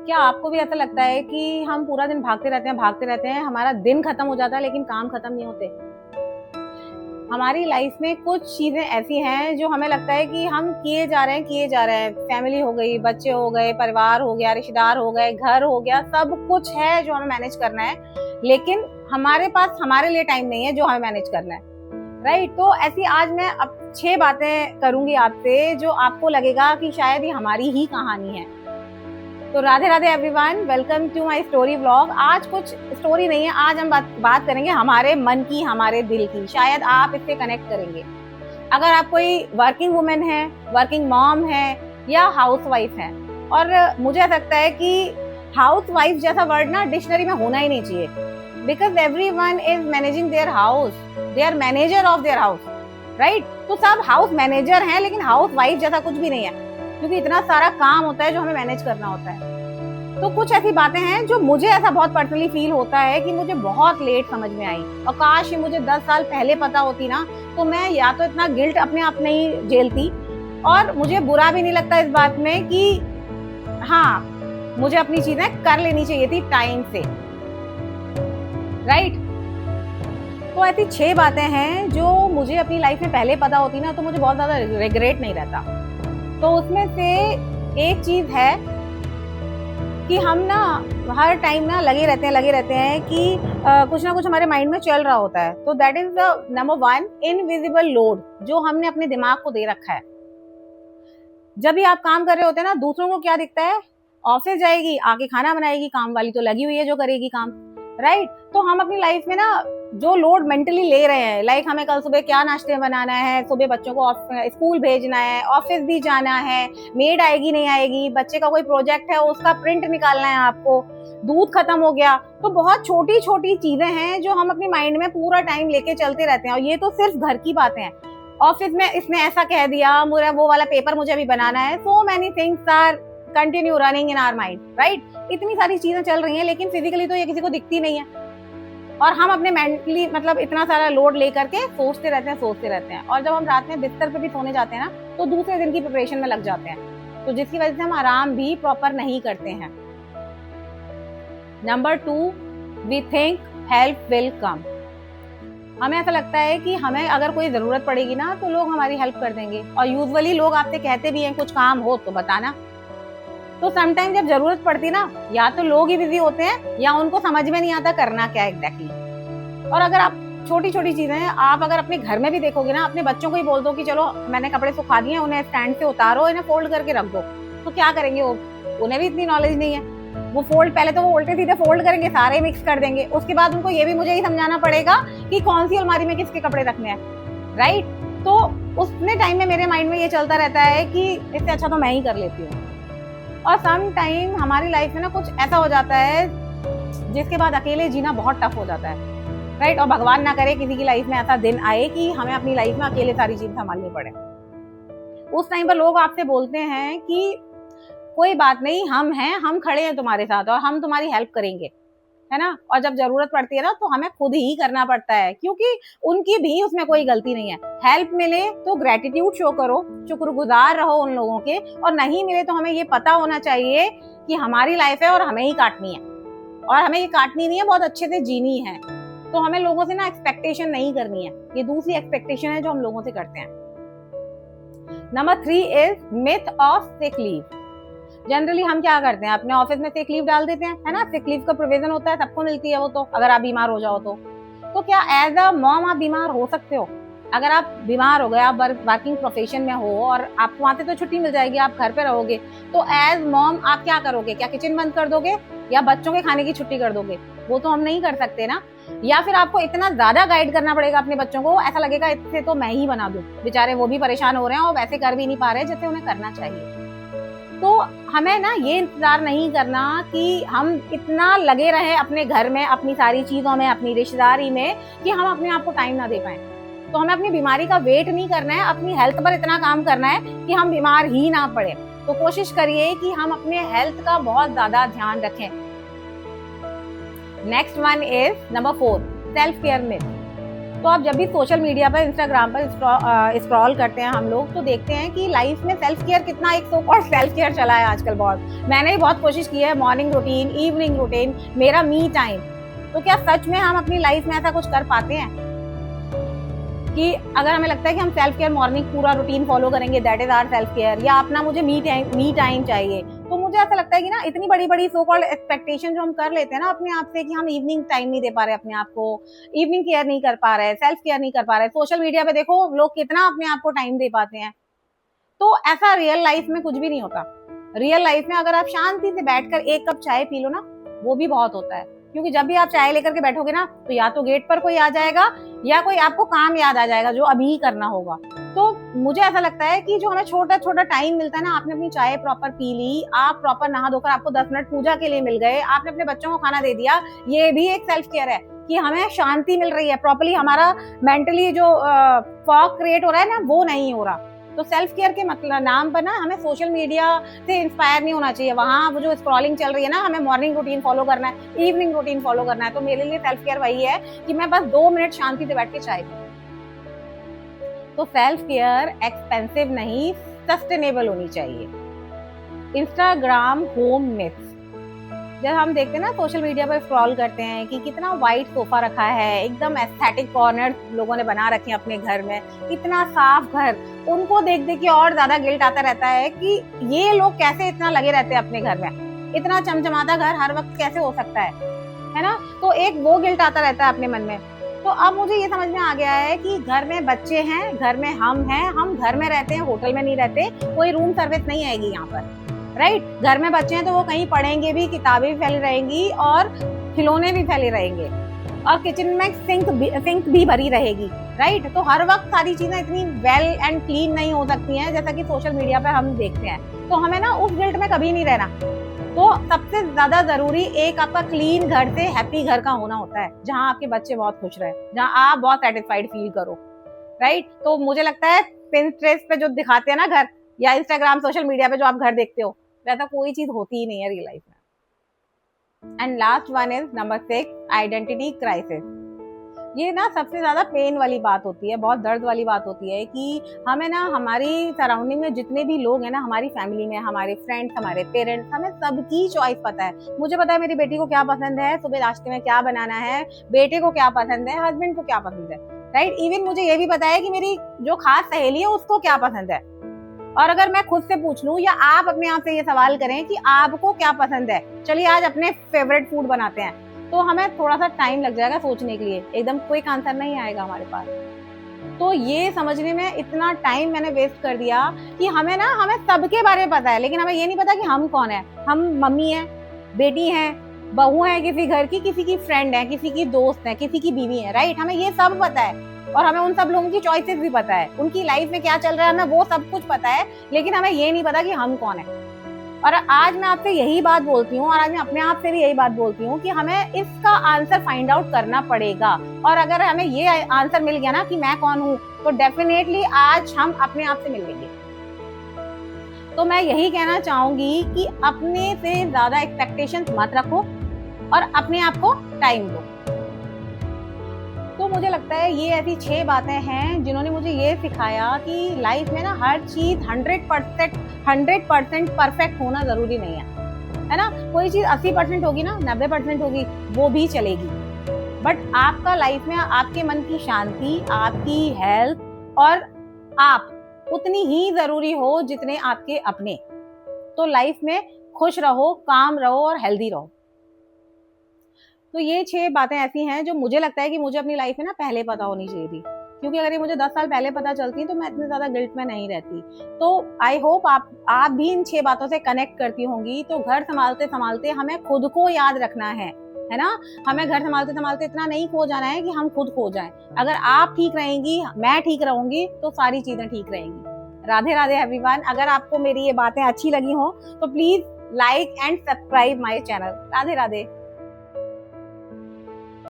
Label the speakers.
Speaker 1: क्या आपको भी ऐसा लगता है कि हम पूरा दिन भागते रहते हैं, हमारा दिन खत्म हो जाता है लेकिन काम खत्म नहीं होते? हमारी लाइफ में कुछ चीजें ऐसी हैं जो हमें लगता है कि हम किए जा रहे हैं। फैमिली हो गई, बच्चे हो गए, परिवार हो गया, रिश्तेदार हो गए, घर हो गया, सब कुछ है जो हमें मैनेज करना है, लेकिन हमारे पास हमारे लिए टाइम नहीं है जो हमें मैनेज करना है। राइट? तो ऐसी आज मैं अब 6 बातें करूंगी आपसे जो आपको लगेगा कि शायद ये हमारी ही कहानी है। तो Radhe Radhe everyone, welcome to my story vlog. आज कुछ स्टोरी नहीं है, आज हम बात करेंगे हमारे मन की, हमारे दिल की। शायद आप इससे कनेक्ट करेंगे। अगर आप कोई वर्किंग वुमेन है, वर्किंग मॉम है या हाउस वाइफ है, और मुझे ऐसा लगता है कि हाउस वाइफ जैसा वर्ड ना डिक्शनरी में होना ही नहीं चाहिए, because everyone is managing their house, they are manager of their house. Right? तो सब हाउस मैनेजर हैं, लेकिन हाउस वाइफ जैसा कुछ भी नहीं है, क्योंकि इतना सारा काम होता है जो हमें मैनेज करना होता है। तो कुछ ऐसी बातें हैं जो मुझे ऐसा बहुत पर्सनली फील होता है कि मुझे बहुत लेट समझ में आई, और काश ही मुझे 10 साल पहले पता होती ना, तो मैं या तो इतना गिल्ट अपने आप नहीं झेलती, और मुझे बुरा भी नहीं लगता इस बात में कि हाँ, मुझे अपनी चीजें कर लेनी चाहिए थी टाइम से। राइट? तो ऐसी 6 बातें हैं जो मुझे अपनी लाइफ में पहले पता होती ना, तो मुझे बहुत ज्यादा रिग्रेट नहीं रहता। तो उसमें से एक चीज है कि हम ना हर टाइम ना लगे रहते हैं कि कुछ ना कुछ हमारे माइंड में चल रहा होता है। तो that is the number 1 invisible load जो हमने अपने दिमाग को दे रखा है। जब भी आप काम कर रहे होते हैं ना, दूसरों को क्या दिखता है? ऑफिस जाएगी, आके खाना बनाएगी, काम वाली तो लगी हुई है जो करेगी काम। राइट? तो हम अपनी लाइफ में ना जो लोड मेंटली ले रहे हैं, लाइक हमें कल सुबह क्या नाश्ते बनाना है, सुबह बच्चों को स्कूल भेजना है, ऑफिस भी जाना है, मेड आएगी नहीं आएगी, बच्चे का कोई प्रोजेक्ट है उसका प्रिंट निकालना है आपको, दूध खत्म हो गया। तो बहुत छोटी छोटी चीजें हैं जो हम अपनी माइंड में पूरा टाइम लेके चलते रहते हैं, और ये तो सिर्फ घर की बातें हैं। ऑफिस में इसने ऐसा कह दिया, मुझे वो वाला पेपर मुझे अभी बनाना है। So many things are continue running in our mind. Right? इतनी सारी चीजें चल रही हैं, लेकिन फिजिकली तो ये किसी को दिखती नहीं है, और हम अपने मेंटली मतलब इतना सारा लोड लेकर के सोचते रहते हैं, और जब हम रात में बिस्तर पे भी सोने जाते हैं ना, तो दूसरे दिन की प्रिपरेशन में लग जाते हैं, तो जिसकी वजह से हम आराम भी प्रॉपर नहीं करते हैं। Number 2, we think help will come. हमें ऐसा लगता है कि हमें अगर कोई जरूरत पड़ेगी ना, तो लोग हमारी हेल्प कर देंगे, और यूजुअली लोग आपसे कहते भी हैं कुछ काम हो तो बताना। तो समटाइम जब जरूरत पड़ती ना, या तो लोग ही बिजी होते हैं या उनको समझ में नहीं आता करना क्या एग्जैक्टली। और अगर आप छोटी छोटी चीजें हैं, आप अगर अपने घर में भी देखोगे ना, अपने बच्चों को ही बोल दो कि चलो मैंने कपड़े सुखा दिए, उन्हें स्टैंड से उतारो, इन्हें फोल्ड करके रख दो, तो क्या करेंगे वो? उन्हें भी इतनी नॉलेज नहीं है। वो पहले तो वो उल्टे सीधे फोल्ड करेंगे, सारे मिक्स कर देंगे, उसके बाद उनको ये भी मुझे ही समझाना पड़ेगा कि कौन सी अलमारी में किसके कपड़े रखने हैं। राइट? तो उतने टाइम में मेरे माइंड में ये चलता रहता है कि इससे अच्छा तो मैं ही कर लेती हूँ। और सम टाइम हमारी लाइफ में ना कुछ ऐसा हो जाता है जिसके बाद अकेले जीना बहुत टफ हो जाता है। राइट? और भगवान ना करे किसी की लाइफ में ऐसा दिन आए कि हमें अपनी लाइफ में अकेले सारी चीज संभालनी पड़े। उस टाइम पर लोग आपसे बोलते हैं कि कोई बात नहीं, हम हैं, हम खड़े हैं तुम्हारे साथ, और हम तुम्हारी हेल्प करेंगे, है ना? और जब जरूरत पड़ती है ना, तो हमें खुद ही करना पड़ता है, क्योंकि उनकी भी उसमें कोई गलती नहीं है। हेल्प मिले तो ग्रेटिट्यूड शो करो, शुक्रगुजार रहो उन लोगों के, और नहीं मिले तो हमें ये पता होना चाहिए कि हमारी लाइफ है और हमें ही काटनी है, और हमें ये काटनी नहीं है, बहुत अच्छे से जीनी है। तो हमें लोगों से ना एक्सपेक्टेशन नहीं करनी है, ये दूसरी एक्सपेक्टेशन है जो हम लोगों से करते हैं। Number 3 is myth of sick leave. Generally हम क्या करते हैं, अपने ऑफिस में सिक लीव डाल देते हैं, है ना? सिक लीव का प्रोविजन होता है, सबको मिलती है वो, तो अगर आप बीमार हो जाओ तो क्या एज अ मॉम आप बीमार हो सकते हो? अगर आप बीमार हो गए, आप वर्किंग प्रोफेशन में हो और आपको वहां से तो छुट्टी मिल जाएगी, आप घर पे रहोगे, तो एज मॉम आप क्या करोगे? क्या किचन बंद कर दोगे या बच्चों के खाने की छुट्टी कर दोगे? वो तो हम नहीं कर सकते ना। या फिर आपको इतना ज्यादा गाइड करना पड़ेगा अपने बच्चों को, ऐसा लगेगा इससे तो मैं ही बना दूं, बेचारे वो भी परेशान हो रहे हैं और वैसे कर भी नहीं पा रहे जैसे उन्हें करना चाहिए। तो हमें ना ये इंतजार नहीं करना कि हम इतना लगे रहे अपने घर में, अपनी सारी चीजों में, अपनी रिश्तेदारी में, कि हम अपने आप को टाइम ना दे पाए। तो हमें अपनी बीमारी का वेट नहीं करना है, अपनी हेल्थ पर इतना काम करना है कि हम बीमार ही ना पड़े। तो कोशिश करिए कि हम अपने हेल्थ का बहुत ज्यादा ध्यान रखें। Next one is number 4, self care myth. तो आप जब भी सोशल मीडिया पर, इंस्टाग्राम पर स्क्रॉल करते हैं हम लोग, तो देखते हैं कि लाइफ में सेल्फ केयर कितना, एक सो कॉल्ड सेल्फ केयर चला है आजकल बहुत। मैंने भी बहुत कोशिश की है, मॉर्निंग रूटीन, इवनिंग रूटीन, मेरा मी टाइम। तो क्या सच में हम अपनी लाइफ में ऐसा कुछ कर पाते हैं कि अगर हमें लगता है कि हम सेल्फ केयर मॉर्निंग पूरा रूटीन फॉलो करेंगे, that is our self care, या अपना मुझे मी टाइम चाहिए, तो मुझे ऐसा लगता है कि ना इतनी बड़ी बड़ी सो कॉल्ड एक्सपेक्टेशन जो हम कर लेते हैं ना अपने आप से, कि हम इवनिंग टाइम नहीं दे पा रहे अपने आप को, इवनिंग केयर नहीं कर पा रहे, सेल्फ केयर नहीं कर पा रहे। सोशल मीडिया पे देखो लोग कितना अपने आप को टाइम दे पाते हैं। तो ऐसा रियल लाइफ में कुछ भी नहीं होता। रियल लाइफ में अगर आप शांति से बैठकर एक कप चाय पी लो ना, वो भी बहुत होता है। क्योंकि जब भी आप चाय लेकर के बैठोगे ना, तो या तो गेट पर कोई आ जाएगा या कोई आपको काम याद आ जाएगा जो अभी ही करना होगा। तो मुझे ऐसा लगता है कि जो हमें छोटा छोटा टाइम मिलता है ना, आपने अपनी चाय प्रॉपर पी ली, आप प्रॉपर नहा धोकर, आपको 10 मिनट पूजा के लिए मिल गए, आपने अपने बच्चों को खाना दे दिया, ये भी एक सेल्फ केयर है कि हमें शांति मिल रही है, प्रॉपर्ली हमारा मेंटली जो फॉग क्रिएट हो रहा है ना, वो नहीं हो रहा। तो सेल्फ केयर के मतलब नाम पर ना हमें सोशल मीडिया से इंस्पायर नहीं होना चाहिए। वहां वो जो स्क्रॉलिंग चल रही है ना, हमें मॉर्निंग रूटीन फॉलो करना है, इवनिंग रूटीन फॉलो करना है। तो मेरे लिए सेल्फ केयर वही है कि मैं बस 2 मिनट शांति से बैठ के चाय पीऊं। तो सेल्फ केयर एक्सपेंसिव नहीं, सस्टेनेबल होनी चाहिए। इंस्टाग्राम होम मिथ्स, जब हम देखते हैं ना सोशल मीडिया पर स्क्रॉल करते हैं कि कितना वाइट सोफा रखा है, एकदम एस्थेटिक कॉर्नर लोगों ने बना रखे हैं अपने घर में, इतना साफ घर, उनको देख देख के और ज्यादा गिल्ट आता रहता है कि ये लोग कैसे इतना लगे रहते हैं अपने घर में, इतना चमचमाता घर हर वक्त कैसे हो सकता है ना। तो एक वो गिल्ट आता रहता है अपने मन में। तो अब मुझे ये समझ में आ गया है कि घर में बच्चे हैं, घर में हम हैं, हम घर में रहते हैं, होटल में नहीं रहते, कोई रूम सर्विस नहीं आएगी यहाँ पर, राइट। घर में बच्चे हैं तो वो कहीं पढ़ेंगे भी, किताबें भी फैली रहेंगी और खिलौने भी फैले रहेंगे, और किचन में सिंक भी भरी रहेगी, राइट। तो हर वक्त सारी चीजें इतनी वेल एंड क्लीन नहीं हो सकती हैं जैसा कि सोशल मीडिया पे हम देखते हैं। तो हमें ना उस गिल्ट में कभी नहीं रहना। तो सबसे ज्यादा जरूरी एक आपका क्लीन घर से हैप्पी घर का होना होता है, जहाँ आपके बच्चे बहुत खुश रहे, जहाँ आप बहुत सेटिस्फाइड फील करो, राइट। तो मुझे लगता है पिंटरेस्ट पे जो दिखाते हैं ना घर, या इंस्टाग्राम सोशल मीडिया पे जो आप घर देखते हो, वैसा कोई चीज होती ही नहीं है रियल लाइफ में। And last one is number 6, identity crisis. ये ना सबसे ज्यादा पेन वाली बात होती है, बहुत दर्द वाली बात होती है कि हमें ना हमारी सराउंडिंग में जितने भी लोग हैं ना, हमारी फैमिली में, हमारे फ्रेंड्स, हमारे पेरेंट्स, हमें सबकी चॉइस पता है। मुझे पता है मेरी बेटी को क्या पसंद है, सुबह नाश्ते में क्या बनाना है, बेटे को क्या पसंद है, हस्बैंड को क्या पसंद है, राइट। इवन मुझे ये भी पता है कि मेरी जो खास सहेली है उसको क्या पसंद है। और अगर मैं खुद से पूछ लूं या आप अपने आप से ये सवाल करें कि आपको क्या पसंद है, चलिए आज अपने फेवरेट फूड बनाते हैं, तो हमें थोड़ा सा टाइम लग जाएगा सोचने के लिए, एकदम क्विक आंसर नहीं आएगा हमारे पास। तो ये समझने में इतना टाइम मैंने वेस्ट कर दिया कि हमें सबके बारे में पता है, लेकिन हमें ये नहीं पता कि हम कौन है। हम मम्मी है, बेटी है, बहू है किसी घर की, किसी की फ्रेंड है, किसी की दोस्त है, किसी की बीवी है, राइट। हमें ये सब पता है और हमें उन सब लोगों की चॉइसेस भी पता है, उनकी लाइफ में क्या चल रहा है हमें वो सब कुछ पता है, लेकिन हमें ये नहीं पता कि हम कौन है। और आज मैं आपसे यही बात बोलती हूँ, और आज मैं अपने आप से भी यही बात बोलती हूँ कि हमें इसका आंसर फाइंड आउट करना पड़ेगा। और अगर हमें ये आंसर मिल गया ना कि मैं कौन हूँ, तो डेफिनेटली आज हम अपने आप से मिल लेंगे। तो मैं यही कहना चाहूंगी कि अपने से ज्यादा एक्सपेक्टेशंस मत रखो और अपने आप को टाइम दो। तो मुझे लगता है ये ऐसी 6 बातें हैं जिन्होंने मुझे ये सिखाया कि लाइफ में ना हर चीज 100% परफेक्ट होना जरूरी नहीं है ना। कोई चीज 80% होगी ना, 90% होगी, वो भी चलेगी, बट आपका लाइफ में आपके मन की शांति, आपकी हेल्थ और आप उतनी ही जरूरी हो जितने आपके अपने। तो लाइफ में खुश रहो, काम रहो और हेल्दी रहो। तो ये 6 बातें ऐसी हैं जो मुझे लगता है कि मुझे अपनी लाइफ में ना पहले पता होनी चाहिए थी, क्योंकि अगर ये मुझे 10 साल पहले पता चलती तो मैं इतने ज्यादा गिल्ट में नहीं रहती। तो आई होप आप भी इन 6 बातों से कनेक्ट करती होंगी। तो घर संभालते संभालते हमें खुद को याद रखना है ना। हमें घर संभालते संभालते इतना नहीं खो जाना है कि हम खुद खो जाएं। अगर आप ठीक रहेंगी, मैं ठीक रहूंगी, तो सारी चीजें ठीक रहेंगी। राधे राधे एवरीवन। अगर आपको मेरी ये बातें अच्छी लगी हो तो please like and subscribe my channel. Radhe Radhe.